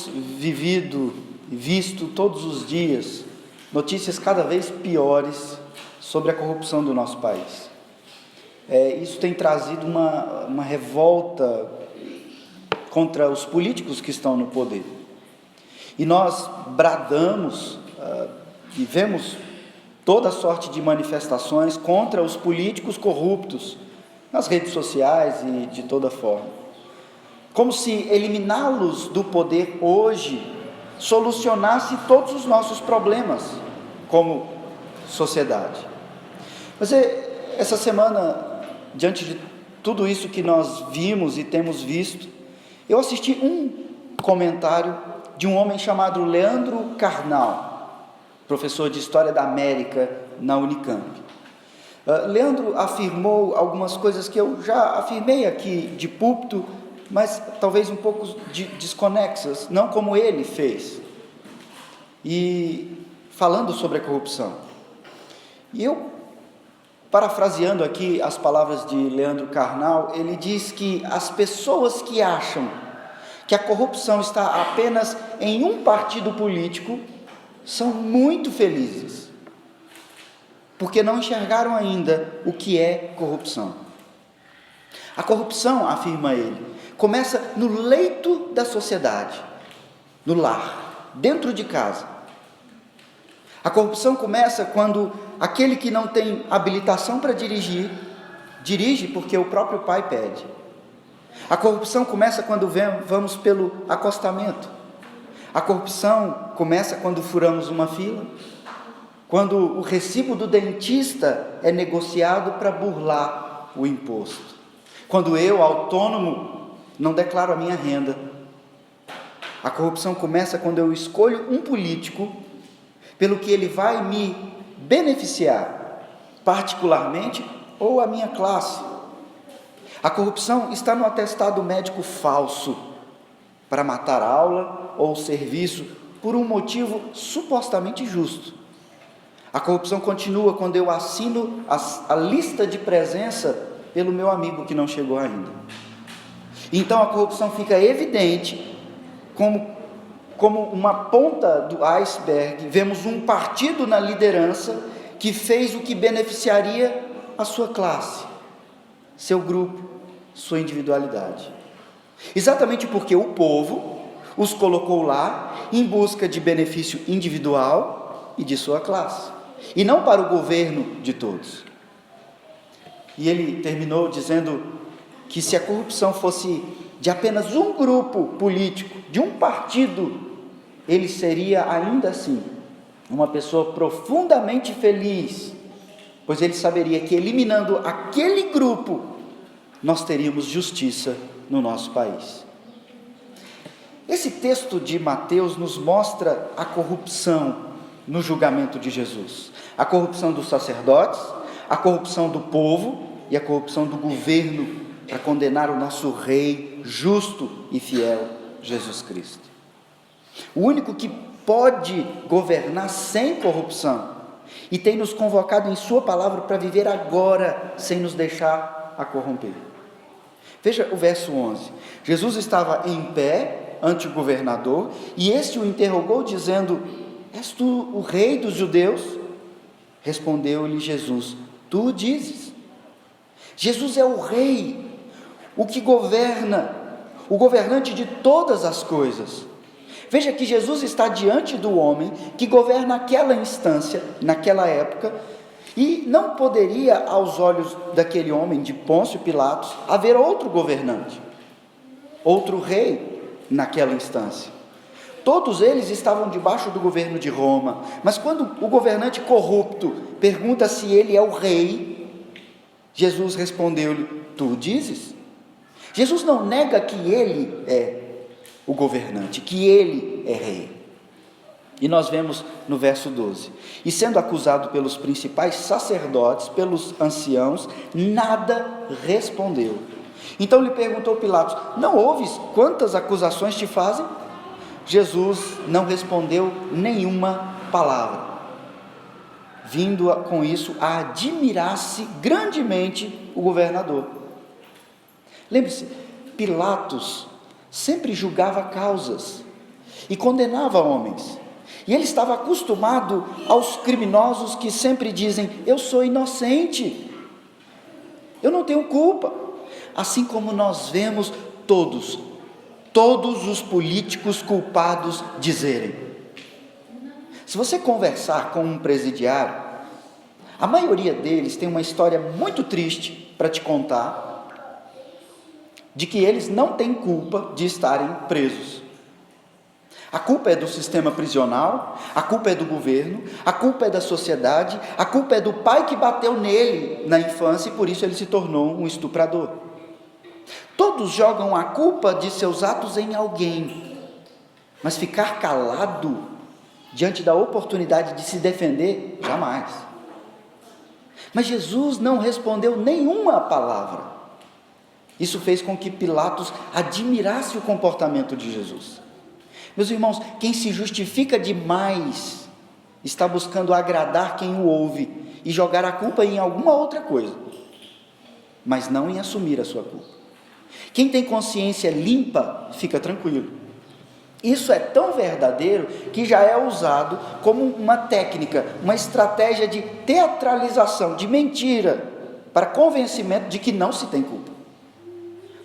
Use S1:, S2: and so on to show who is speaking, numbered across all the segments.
S1: vivido e visto todos os dias notícias cada vez piores sobre a corrupção do nosso país. Isso tem trazido uma revolta contra os políticos que estão no poder. E nós bradamos e vemos toda sorte de manifestações contra os políticos corruptos nas redes sociais e de toda forma. Como se eliminá-los do poder hoje solucionasse todos os nossos problemas como sociedade. Mas essa semana, diante de tudo isso que nós vimos e temos visto, eu assisti um comentário de um homem chamado Leandro Carnal, professor de História da América na Unicamp. Leandro afirmou algumas coisas que eu já afirmei aqui de púlpito, mas talvez um pouco desconexas, não como ele fez, e falando sobre a corrupção. E eu, parafraseando aqui as palavras de Leandro Carnal, ele diz que as pessoas que acham que a corrupção está apenas em um partido político são muito felizes, porque não enxergaram ainda o que é corrupção. A corrupção, afirma ele, começa no leito da sociedade, no lar, dentro de casa. A corrupção começa quando aquele que não tem habilitação para dirigir, dirige porque o próprio pai pede. A corrupção começa quando vamos pelo acostamento. A corrupção começa quando furamos uma fila, quando o recibo do dentista é negociado para burlar o imposto, quando eu, autônomo, não declaro a minha renda. A corrupção começa quando eu escolho um político pelo que ele vai me beneficiar, particularmente, ou a minha classe. A corrupção está no atestado médico falso, para matar aula ou serviço por um motivo supostamente justo. A corrupção continua quando eu assino a lista de presença pelo meu amigo que não chegou ainda. Então a corrupção fica evidente como uma ponta do iceberg. Vemos um partido na liderança que fez o que beneficiaria a sua classe, seu grupo, sua individualidade. Exatamente porque o povo os colocou lá em busca de benefício individual e de sua classe, e não para o governo de todos. E ele terminou dizendo que se a corrupção fosse de apenas um grupo político, de um partido, ele seria ainda assim uma pessoa profundamente feliz, pois ele saberia que eliminando aquele grupo, nós teríamos justiça no nosso país. Esse texto de Mateus nos mostra a corrupção no julgamento de Jesus, a corrupção dos sacerdotes, a corrupção do povo e a corrupção do governo para condenar o nosso rei justo e fiel, Jesus Cristo. O único que pode governar sem corrupção e tem nos convocado em sua palavra para viver agora sem nos deixar a corromper. Veja o verso 11. Jesus estava em pé ante o governador e este o interrogou dizendo: és tu o rei dos judeus? Respondeu-lhe Jesus: tu o dizes. Jesus é o rei, o que governa, o governante de todas as coisas. Veja que Jesus está diante do homem que governa aquela instância, naquela época, e não poderia, aos olhos daquele homem de Pôncio Pilatos, haver outro governante, outro rei naquela instância. Todos eles estavam debaixo do governo de Roma, mas quando o governante corrupto pergunta se ele é o rei, Jesus respondeu-lhe: tu o dizes? Jesus não nega que ele é o governante, que ele é rei. E nós vemos no verso 12: e sendo acusado pelos principais sacerdotes, pelos anciãos, nada respondeu. Então lhe perguntou Pilatos: não ouves quantas acusações te fazem? Jesus não respondeu nenhuma palavra, vindo com isso a admirar-se grandemente o governador. Lembre-se, Pilatos sempre julgava causas, e condenava homens. E ele estava acostumado aos criminosos que sempre dizem: eu sou inocente, eu não tenho culpa. Assim como nós vemos todos os políticos culpados dizerem. Se você conversar com um presidiário, a maioria deles tem uma história muito triste para te contar, de que eles não têm culpa de estarem presos. A culpa é do sistema prisional, a culpa é do governo, a culpa é da sociedade, a culpa é do pai que bateu nele na infância e por isso ele se tornou um estuprador. Todos jogam a culpa de seus atos em alguém, mas ficar calado diante da oportunidade de se defender, jamais. Mas Jesus não respondeu nenhuma palavra. Isso fez com que Pilatos admirasse o comportamento de Jesus. Meus irmãos, quem se justifica demais está buscando agradar quem o ouve e jogar a culpa em alguma outra coisa, mas não em assumir a sua culpa. Quem tem consciência limpa, fica tranquilo. Isso é tão verdadeiro que já é usado como uma técnica, uma estratégia de teatralização, de mentira, para convencimento de que não se tem culpa.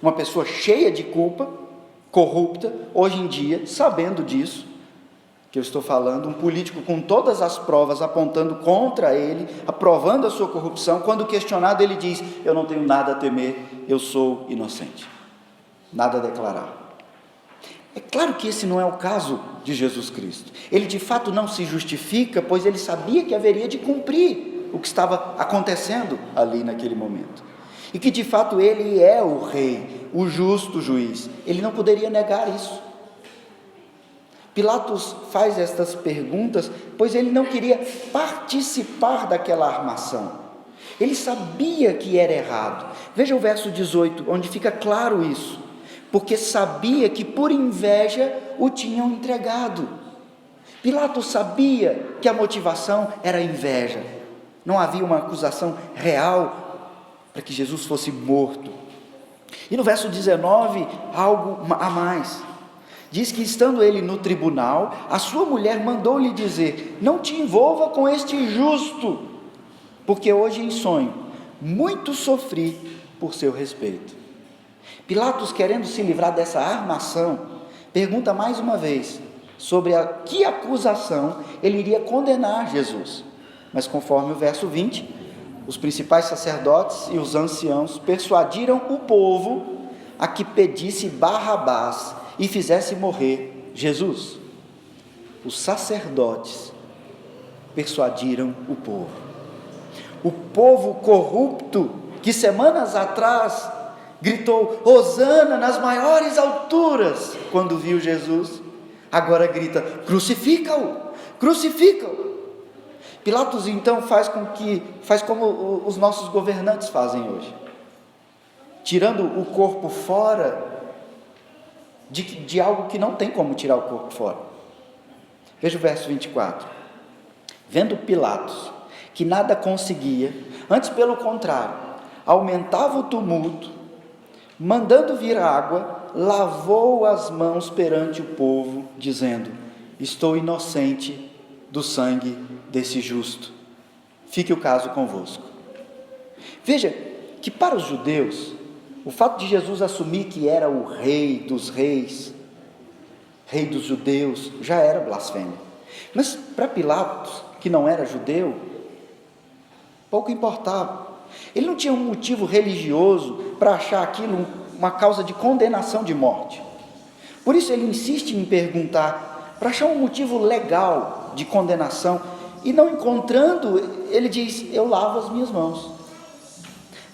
S1: Uma pessoa cheia de culpa, corrupta, hoje em dia, sabendo disso, que eu estou falando, um político com todas as provas apontando contra ele, aprovando a sua corrupção, quando questionado ele diz: eu não tenho nada a temer, eu sou inocente, nada a declarar. É claro que esse não é o caso de Jesus Cristo. Ele de fato não se justifica, pois ele sabia que haveria de cumprir o que estava acontecendo ali naquele momento, e que de fato ele é o rei, o justo juiz. Ele não poderia negar isso. Pilatos faz estas perguntas, pois ele não queria participar daquela armação. Ele sabia que era errado. Veja o verso 18, onde fica claro isso. Porque sabia que por inveja o tinham entregado. Pilatos sabia que a motivação era inveja. Não havia uma acusação real para que Jesus fosse morto. E no verso 19, algo a mais. Diz que estando ele no tribunal, a sua mulher mandou-lhe dizer: não te envolva com este justo, porque hoje em sonho muito sofri por seu respeito. Pilatos, querendo se livrar dessa armação, pergunta mais uma vez sobre a que acusação ele iria condenar Jesus. Mas conforme o verso 20, os principais sacerdotes e os anciãos persuadiram o povo a que pedisse Barrabás e fizesse morrer Jesus. Os sacerdotes persuadiram o povo. O povo corrupto que semanas atrás gritou hosana nas maiores alturas quando viu Jesus, agora grita: crucifica-o, crucifica-o. Pilatos então faz como os nossos governantes fazem hoje, tirando o corpo fora de algo que não tem como tirar o corpo fora. Veja o verso 24. Vendo Pilatos que nada conseguia, antes pelo contrário, aumentava o tumulto, mandando vir água, lavou as mãos perante o povo, dizendo: estou inocente do sangue desse justo, fique o caso convosco. Veja que para os judeus, o fato de Jesus assumir que era o rei dos reis, rei dos judeus, já era blasfêmia. Mas para Pilatos, que não era judeu, pouco importava. Ele não tinha um motivo religioso para achar aquilo uma causa de condenação de morte. Por isso ele insiste em perguntar, para achar um motivo legal de condenação, e não encontrando, ele diz: eu lavo as minhas mãos.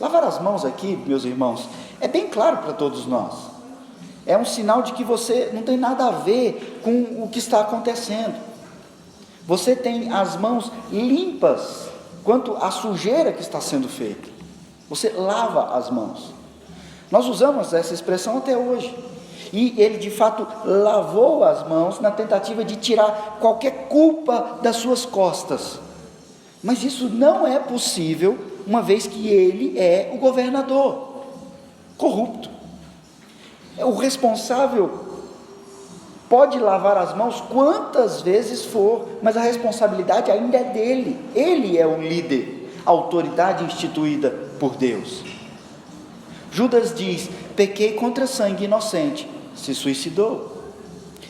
S1: Lavar as mãos aqui, meus irmãos, é bem claro para todos nós. É um sinal de que você não tem nada a ver com o que está acontecendo. Você tem as mãos limpas quanto à sujeira que está sendo feita. Você lava as mãos. Nós usamos essa expressão até hoje. E ele de fato lavou as mãos na tentativa de tirar qualquer culpa das suas costas. Mas isso não é possível, uma vez que ele é o governador corrupto. O responsável pode lavar as mãos quantas vezes for, mas a responsabilidade ainda é dele. Ele é o líder, a autoridade instituída por Deus. Judas diz: pequei contra sangue inocente, se suicidou.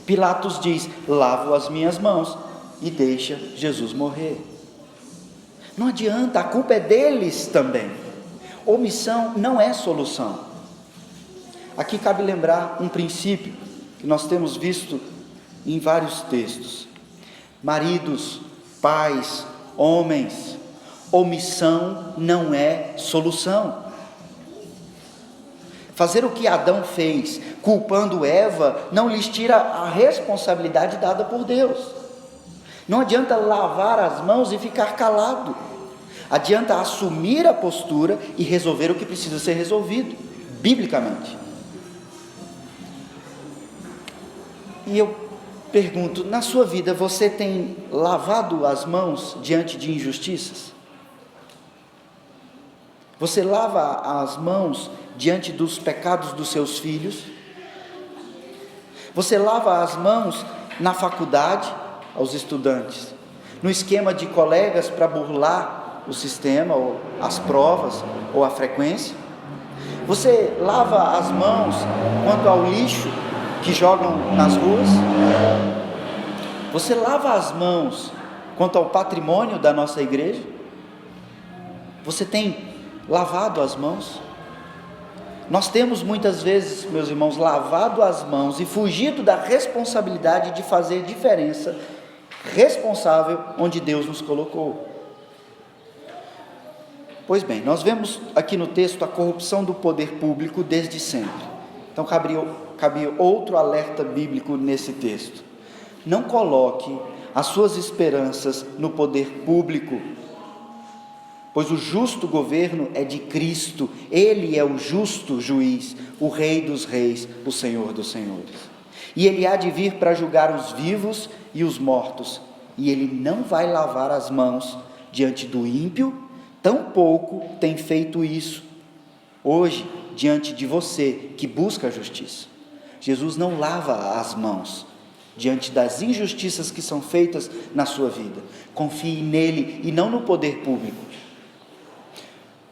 S1: Pilatos diz: lavo as minhas mãos, e deixa Jesus morrer. Não adianta, a culpa é deles também. Omissão não é solução. Aqui cabe lembrar um princípio que nós temos visto em vários textos. Maridos, pais, homens, omissão não é solução. Fazer o que Adão fez, culpando Eva, não lhes tira a responsabilidade dada por Deus. Não adianta lavar as mãos e ficar calado. Adianta assumir a postura e resolver o que precisa ser resolvido, biblicamente. E eu pergunto, na sua vida você tem lavado as mãos diante de injustiças? Você lava as mãos diante dos pecados dos seus filhos? Você lava as mãos na faculdade aos estudantes, no esquema de colegas para burlar o sistema, ou as provas, ou a frequência? Você lava as mãos quanto ao lixo que jogam nas ruas? Você lava as mãos quanto ao patrimônio da nossa igreja? Você tem lavado as mãos? Nós temos muitas vezes, meus irmãos, lavado as mãos e fugido da responsabilidade de fazer diferença responsável onde Deus nos colocou. Pois bem, nós vemos aqui no texto a corrupção do poder público desde sempre. Então cabia outro alerta bíblico nesse texto. Não coloque as suas esperanças no poder público, pois o justo governo é de Cristo. Ele é o justo juiz, o Rei dos reis, o Senhor dos senhores. E Ele há de vir para julgar os vivos e os mortos. E Ele não vai lavar as mãos diante do ímpio, tampouco tem feito isso hoje diante de você que busca a justiça. Jesus não lava as mãos diante das injustiças que são feitas na sua vida. Confie nele e não no poder público.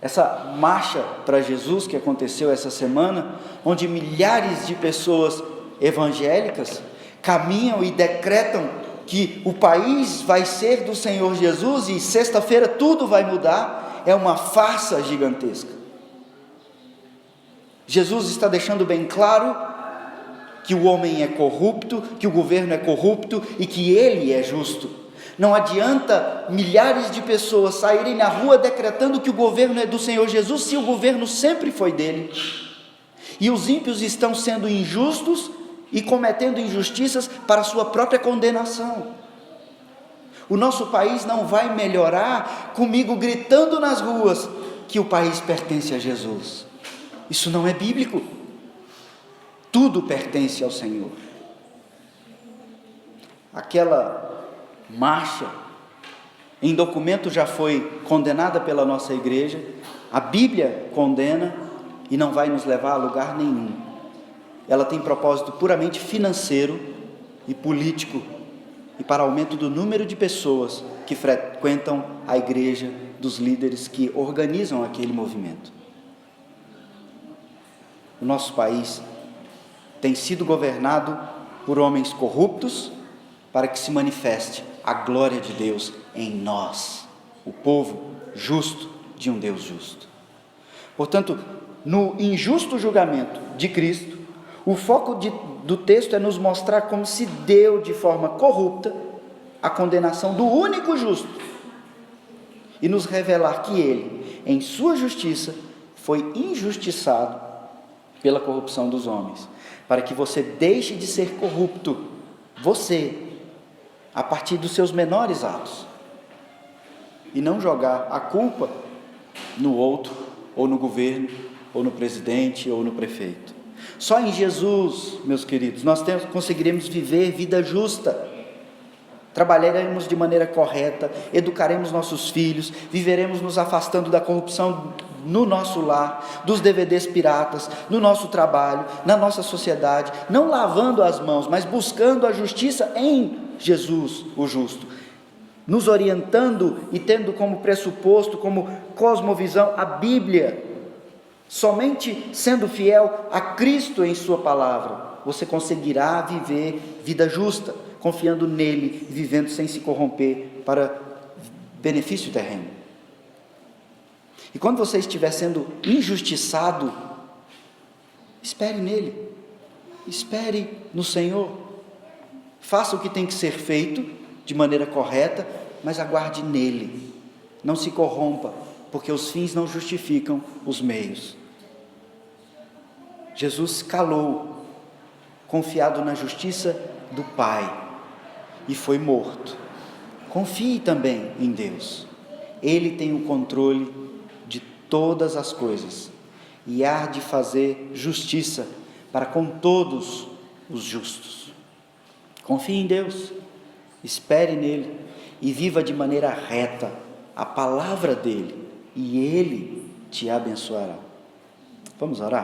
S1: Essa marcha para Jesus que aconteceu essa semana, onde milhares de pessoas evangélicas caminham e decretam que o país vai ser do Senhor Jesus e sexta-feira tudo vai mudar, é uma farsa gigantesca. Jesus está deixando bem claro que o homem é corrupto, que o governo é corrupto e que ele é justo. Não adianta milhares de pessoas saírem na rua decretando que o governo é do Senhor Jesus, se o governo sempre foi dele. E os ímpios estão sendo injustos e cometendo injustiças para a sua própria condenação. O nosso país não vai melhorar comigo gritando nas ruas que o país pertence a Jesus. Isso não é bíblico. Tudo pertence ao Senhor. Aquela marcha, em documento já foi condenada pela nossa igreja, a Bíblia condena e não vai nos levar a lugar nenhum. Ela tem propósito puramente financeiro e político, e para aumento do número de pessoas que frequentam a igreja dos líderes que organizam aquele movimento. O nosso país tem sido governado por homens corruptos para que se manifeste a glória de Deus em nós, o povo justo de um Deus justo. Portanto, no injusto julgamento de Cristo, o foco do texto é nos mostrar como se deu de forma corrupta a condenação do único justo e nos revelar que ele, em sua justiça, foi injustiçado pela corrupção dos homens, para que você deixe de ser corrupto, você, a partir dos seus menores atos, e não jogar a culpa no outro, ou no governo, ou no presidente, ou no prefeito. Só em Jesus, meus queridos, nós conseguiremos viver vida justa, trabalharemos de maneira correta, educaremos nossos filhos, viveremos nos afastando da corrupção no nosso lar, dos DVDs piratas, no nosso trabalho, na nossa sociedade, não lavando as mãos, mas buscando a justiça em Jesus, o justo, nos orientando e tendo como pressuposto, como cosmovisão, a Bíblia. Somente sendo fiel a Cristo em sua palavra, você conseguirá viver vida justa, confiando nele, vivendo sem se corromper para benefício terreno. E quando você estiver sendo injustiçado, espere nele, espere no Senhor, faça o que tem que ser feito de maneira correta, mas aguarde nele, não se corrompa, porque os fins não justificam os meios. Jesus calou, confiado na justiça do Pai, e foi morto. Confie também em Deus, Ele tem o controle de todas as coisas, e há de fazer justiça para com todos os justos. Confie em Deus, espere nele, e viva de maneira reta a palavra dele, e Ele te abençoará. Vamos orar?